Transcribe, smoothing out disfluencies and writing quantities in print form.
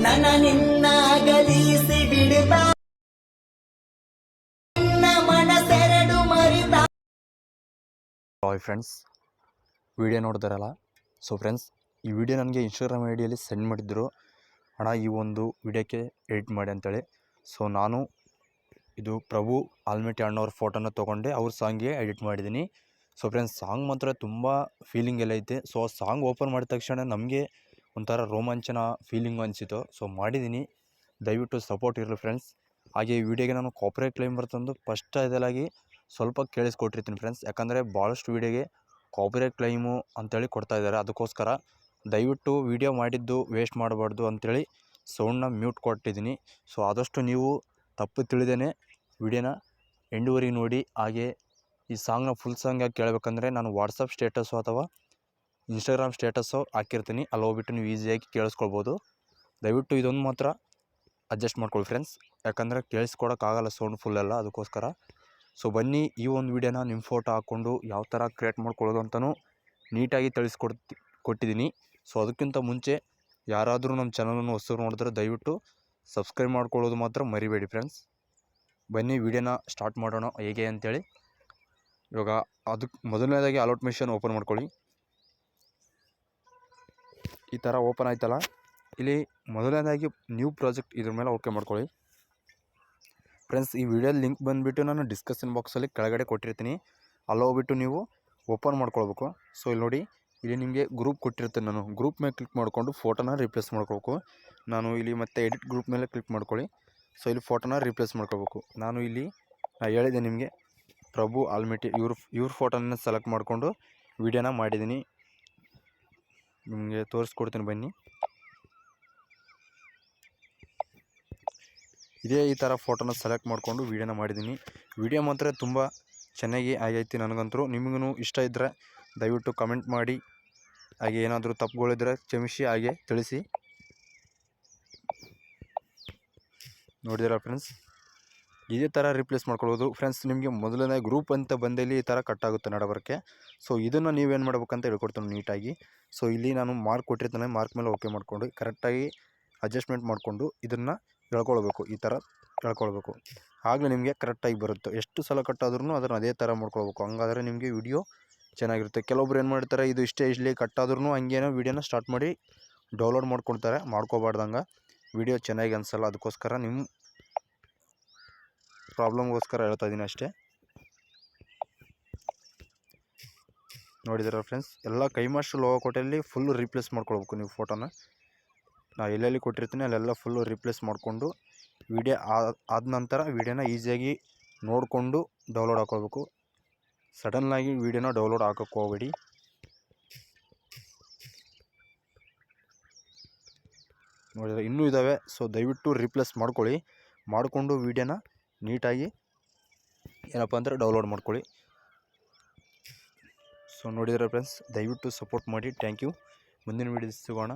ನನ್ನ ನಿನ್ನ ಗಲಿಸಿ ಬಿಡುತ್ತಾ ಮನಸೆರಡು ಮರಿತಾ. ಹಾಯ್ ಫ್ರೆಂಡ್ಸ್, ವಿಡಿಯೋ ನೋಡ್ತಾರಲ್ಲ. ಸೊ ಫ್ರೆಂಡ್ಸ್, ಈ ವಿಡಿಯೋ ನನಗೆ ಇನ್ಸ್ಟಾಗ್ರಾಮ್ ಐ ಡಿಯಲ್ಲಿ ಸೆಂಡ್ ಮಾಡಿದ್ರು, ಅಣ್ಣ ಈ ಒಂದು ವಿಡಿಯೋಕ್ಕೆ ಎಡಿಟ್ ಮಾಡಿ ಅಂತೇಳಿ. ಸೊ ನಾನು ಇದು ಪ್ರಭು ಆಲ್ಮೇಟಿ ಅಣ್ಣವ್ರ ಫೋಟೋನ ತೊಗೊಂಡೆ ಅವ್ರ ಸಾಂಗ್ಗೆ ಎಡಿಟ್ ಮಾಡಿದ್ದೀನಿ. ಸೊ ಫ್ರೆಂಡ್ಸ್, ಸಾಂಗ್ ಮಾತ್ರ ತುಂಬ ಫೀಲಿಂಗ್ ಎಲ್ಲ ಐತೆ. ಸೊ ಆ ಸಾಂಗ್ ಓಪನ್ ಮಾಡಿದ ತಕ್ಷಣ ನಮಗೆ ಒಂಥರ ರೋಮಾಂಚನ ಫೀಲಿಂಗ್ ಅನಿಸಿತು. ಸೊ ಮಾಡಿದ್ದೀನಿ, ದಯವಿಟ್ಟು ಸಪೋರ್ಟ್ ಇರಲಿ ಫ್ರೆಂಡ್ಸ್. ಹಾಗೆ ಈ ವಿಡಿಯೋಗೆ ನಾನು ಕಾಪಿರೈಟ್ ಕ್ಲೈಮ್ ಬರ್ತಂದು ಫಸ್ಟ್ ಇದೆಲ್ಲಾಗಿ ಸ್ವಲ್ಪ ಕೇಳಿಸ್ಕೊಟ್ಟಿರ್ತೀನಿ ಫ್ರೆಂಡ್ಸ್. ಯಾಕಂದರೆ ಭಾಳಷ್ಟು ವೀಡಿಯೋಗೆ ಕಾಪಿರೈಟ್ ಕ್ಲೈಮು ಅಂಥೇಳಿ ಕೊಡ್ತಾಯಿದ್ದಾರೆ. ಅದಕ್ಕೋಸ್ಕರ ದಯವಿಟ್ಟು ವೀಡಿಯೋ ಮಾಡಿದ್ದು ವೇಸ್ಟ್ ಮಾಡಬಾರ್ದು ಅಂಥೇಳಿ ಸೌಂಡನ್ನ ಮ್ಯೂಟ್ ಕೊಟ್ಟಿದ್ದೀನಿ. ಸೊ ಆದಷ್ಟು ನೀವು ತಪ್ಪು ತಿಳಿದೇನೆ ವಿಡಿಯೋನ ಎಂಡುವರೆಗೆ ನೋಡಿ. ಹಾಗೆ ಈ ಸಾಂಗ್ನ ಫುಲ್ ಸಾಂಗಾಗಿ ಕೇಳಬೇಕಂದ್ರೆ ನಾನು ವಾಟ್ಸಪ್ ಸ್ಟೇಟಸ್ಸು ಅಥವಾ ಇನ್ಸ್ಟಾಗ್ರಾಮ್ ಸ್ಟೇಟಸ್ಸು ಹಾಕಿರ್ತೀನಿ, ಅಲ್ಲಿ ಹೋಗ್ಬಿಟ್ಟು ನೀವು ಈಸಿಯಾಗಿ ಕೇಳಿಸ್ಕೊಳ್ಬೋದು. ದಯವಿಟ್ಟು ಇದೊಂದು ಮಾತ್ರ ಅಡ್ಜಸ್ಟ್ ಮಾಡ್ಕೊಳ್ಳಿ ಫ್ರೆಂಡ್ಸ್, ಯಾಕಂದರೆ ಕೇಳಿಸ್ಕೊಡೋಕ್ಕಾಗಲ್ಲ ಸೌಂಡ್ ಫುಲ್ಲೆಲ್ಲ, ಅದಕ್ಕೋಸ್ಕರ. ಸೊ ಬನ್ನಿ, ಈ ಒಂದು ವಿಡಿಯೋನ ನಿಮ್ಮ ಫೋಟೋ ಹಾಕ್ಕೊಂಡು ಯಾವ ಥರ ಕ್ರಿಯೇಟ್ ಮಾಡ್ಕೊಳ್ಳೋದು ಅಂತಲೂ ನೀಟಾಗಿ ಕೊಟ್ಟಿದ್ದೀನಿ. ಸೊ ಅದಕ್ಕಿಂತ ಮುಂಚೆ ಯಾರಾದರೂ ನಮ್ಮ ಚಾನಲನ್ನು ಹೊಸರು ನೋಡಿದ್ರೆ ದಯವಿಟ್ಟು ಸಬ್ಸ್ಕ್ರೈಬ್ ಮಾಡ್ಕೊಳ್ಳೋದು ಮಾತ್ರ ಮರಿಬೇಡಿ ಫ್ರೆಂಡ್ಸ್. ಬನ್ನಿ ವಿಡಿಯೋನ ಸ್ಟಾರ್ಟ್ ಮಾಡೋಣ ಹೇಗೆ ಅಂತೇಳಿ. ಇವಾಗ ಅದಕ್ಕೆ ಮೊದಲನೇದಾಗಿ ಅಲರ್ಟ್ ಮೆಷಿನ್ ಓಪನ್ ಮಾಡ್ಕೊಳ್ಳಿ. ಈ ಥರ ಓಪನ್ ಆಯ್ತಲ್ಲ, ಇಲ್ಲಿ ಮೊದಲನೇದಾಗಿ ನ್ಯೂ ಪ್ರಾಜೆಕ್ಟ್ ಇದ್ರ ಮೇಲೆ ಓಕೆ ಮಾಡ್ಕೊಳ್ಳಿ ಫ್ರೆಂಡ್ಸ್. ಈ ವಿಡಿಯೋ ಲಿಂಕ್ ಬಂದುಬಿಟ್ಟು ನಾನು ಡಿಸ್ಕಷನ್ ಬಾಕ್ಸಲ್ಲಿ ಕೆಳಗಡೆ ಕೊಟ್ಟಿರ್ತೀನಿ, ಅಲ್ಲಿ ಹೋಗ್ಬಿಟ್ಟು ನೀವು ಓಪನ್ ಮಾಡ್ಕೊಳ್ಬೇಕು. ಸೊ ಇಲ್ಲಿ ನೋಡಿ, ಇಲ್ಲಿ ನಿಮಗೆ ಗ್ರೂಪ್ ಕೊಟ್ಟಿರ್ತೀನಿ, ನಾನು ಗ್ರೂಪ್ ಮೇಲೆ ಕ್ಲಿಕ್ ಮಾಡಿಕೊಂಡು ಫೋಟೋನ ರಿಪ್ಲೇಸ್ ಮಾಡ್ಕೋಬೇಕು. ನಾನು ಇಲ್ಲಿ ಮತ್ತೆ ಎಡಿಟ್ ಗ್ರೂಪ್ ಮೇಲೆ ಕ್ಲಿಕ್ ಮಾಡ್ಕೊಳ್ಳಿ. ಸೊ ಇಲ್ಲಿ ಫೋಟೋನ ರಿಪ್ಲೇಸ್ ಮಾಡ್ಕೋಬೇಕು. ನಾನು ಇಲ್ಲಿ ಹೇಳಿದೆ ನಿಮಗೆ ಪ್ರಭು ಆಲ್ಮೇಟಿ ಇವ್ರ ಫೋಟೋನ ಸೆಲೆಕ್ಟ್ ಮಾಡಿಕೊಂಡು ವಿಡಿಯೋನ ಮಾಡಿದ್ದೀನಿ, ನಿಮಗೆ ತೋರಿಸ್ಕೊಡ್ತೀನಿ ಬನ್ನಿ. ಇದೇ ಈ ಥರ ಫೋಟೋನ ಸೆಲೆಕ್ಟ್ ಮಾಡಿಕೊಂಡು ವೀಡಿಯೋನ ಮಾಡಿದ್ದೀನಿ. ವಿಡಿಯೋ ಮಾತ್ರ ತುಂಬ ಚೆನ್ನಾಗಿ ಆಗೈತಿ ನನಗಂತೂ. ನಿಮಗೂ ಇಷ್ಟ ಇದ್ದರೆ ದಯವಿಟ್ಟು ಕಮೆಂಟ್ ಮಾಡಿ. ಹಾಗೆ ಏನಾದರೂ ತಪ್ಪುಗಳಿದ್ರೆ ಕ್ಷಮಿಸಿ, ಹಾಗೆ ತಿಳಿಸಿ. ನೋಡಿದಿರಾ ಫ್ರೆಂಡ್ಸ್, ಇದೇ ಥರ ರಿಪ್ಲೇಸ್ ಮಾಡ್ಕೊಳ್ಳೋದು ಫ್ರೆಂಡ್ಸ್. ನಿಮಗೆ ಮೊದಲನೇ ಗ್ರೂಪ್ ಅಂತ ಬಂದಲ್ಲಿ ಈ ಥರ ಕಟ್ಟಾಗುತ್ತೆ ನಡಬರಕ್ಕೆ. ಸೊ ಇದನ್ನು ನೀವೇನು ಮಾಡ್ಬೇಕಂತ ಹೇಳ್ಕೊಡ್ತೀನಿ ನೀಟಾಗಿ. ಸೊ ಇಲ್ಲಿ ನಾನು ಮಾರ್ಕ್ ಕೊಟ್ಟಿರ್ತಾನೆ, ಮಾರ್ಕ್ ಮೇಲೆ ಓಕೆ ಮಾಡಿಕೊಂಡು ಕರೆಕ್ಟಾಗಿ ಅಡ್ಜಸ್ಟ್ಮೆಂಟ್ ಮಾಡಿಕೊಂಡು ಇದನ್ನು ಎಳ್ಕೊಳ್ಬೇಕು. ಈ ಥರ ಎಳ್ಕೊಳ್ಬೇಕು, ಆಗಲೇ ನಿಮಗೆ ಕರೆಕ್ಟಾಗಿ ಬರುತ್ತೆ. ಎಷ್ಟು ಸಲ ಕಟ್ಟಾದ್ರೂ ಅದನ್ನು ಅದೇ ಥರ ಮಾಡ್ಕೊಳ್ಬೇಕು, ಹಂಗಾದರೆ ನಿಮಗೆ ವಿಡಿಯೋ ಚೆನ್ನಾಗಿರುತ್ತೆ. ಕೆಲವೊಬ್ರು ಏನು ಮಾಡ್ತಾರೆ, ಇದು ಇಷ್ಟೇ ಇಲ್ಲಿ ಕಟ್ಟಾದ್ರೂ ಹಂಗೇನೋ ವೀಡಿಯೋನ ಸ್ಟಾರ್ಟ್ ಮಾಡಿ ಡೌನ್ಲೋಡ್ ಮಾಡ್ಕೊಳ್ತಾರೆ. ಮಾಡ್ಕೋಬಾರ್ದಂಗೆ ವಿಡಿಯೋ ಚೆನ್ನಾಗಿ ಅನಿಸಲ್ಲ. ಅದಕ್ಕೋಸ್ಕರ ನಿಮ್ಮ ಪ್ರಾಬ್ಲಮ್ಗೋಸ್ಕರ ಹೇಳ್ತಾ ಇದ್ದೀನಿ ಅಷ್ಟೇ. ನೋಡಿದಿರ ಫ್ರೆಂಡ್ಸ್, ಎಲ್ಲ ಕೈಮಾಸ್ಟರ್ ಲೋಗೋ ಕೊಟ್ಟಲ್ಲಿ ಫುಲ್ ರಿಪ್ಲೇಸ್ ಮಾಡ್ಕೊಳ್ಬೇಕು ನೀವು ಫೋಟೋನ. ನಾನು ಎಲ್ಲೆಲ್ಲಿ ಕೊಟ್ಟಿರ್ತೀನಿ ಅಲ್ಲೆಲ್ಲ ಫುಲ್ಲು ರಿಪ್ಲೇಸ್ ಮಾಡಿಕೊಂಡು ವಿಡಿಯೋ ಆದ ನಂತರ ವಿಡಿಯೋನ ಈಸಿಯಾಗಿ ನೋಡಿಕೊಂಡು ಡೌನ್ಲೋಡ್ ಹಾಕ್ಕೊಳ್ಬೇಕು. ಸಡನ್ನಾಗಿ ವಿಡಿಯೋನ ಡೌನ್ಲೋಡ್ ಹಾಕೋಕ್ಕೆ ಹೋಗಬೇಡಿ. ನೋಡಿದರೆ ಇನ್ನೂ ಇದ್ದಾವೆ. ಸೊ ದಯವಿಟ್ಟು ರಿಪ್ಲೇಸ್ ಮಾಡ್ಕೊಳ್ಳಿ, ಮಾಡಿಕೊಂಡು ವಿಡಿಯೋನ ನೀಟಾಗಿ ಏನಪ್ಪ ಅಂದರೆ ಡೌನ್ಲೋಡ್ ಮಾಡ್ಕೊಳ್ಳಿ. ಸೊ ನೋಡಿದರೆ ಫ್ರೆಂಡ್ಸ್, ದಯವಿಟ್ಟು ಸಪೋರ್ಟ್ ಮಾಡಿ. Thank you. ಮುಂದಿನ ವಿಡಿಯೋ ಸಿಗೋಣ.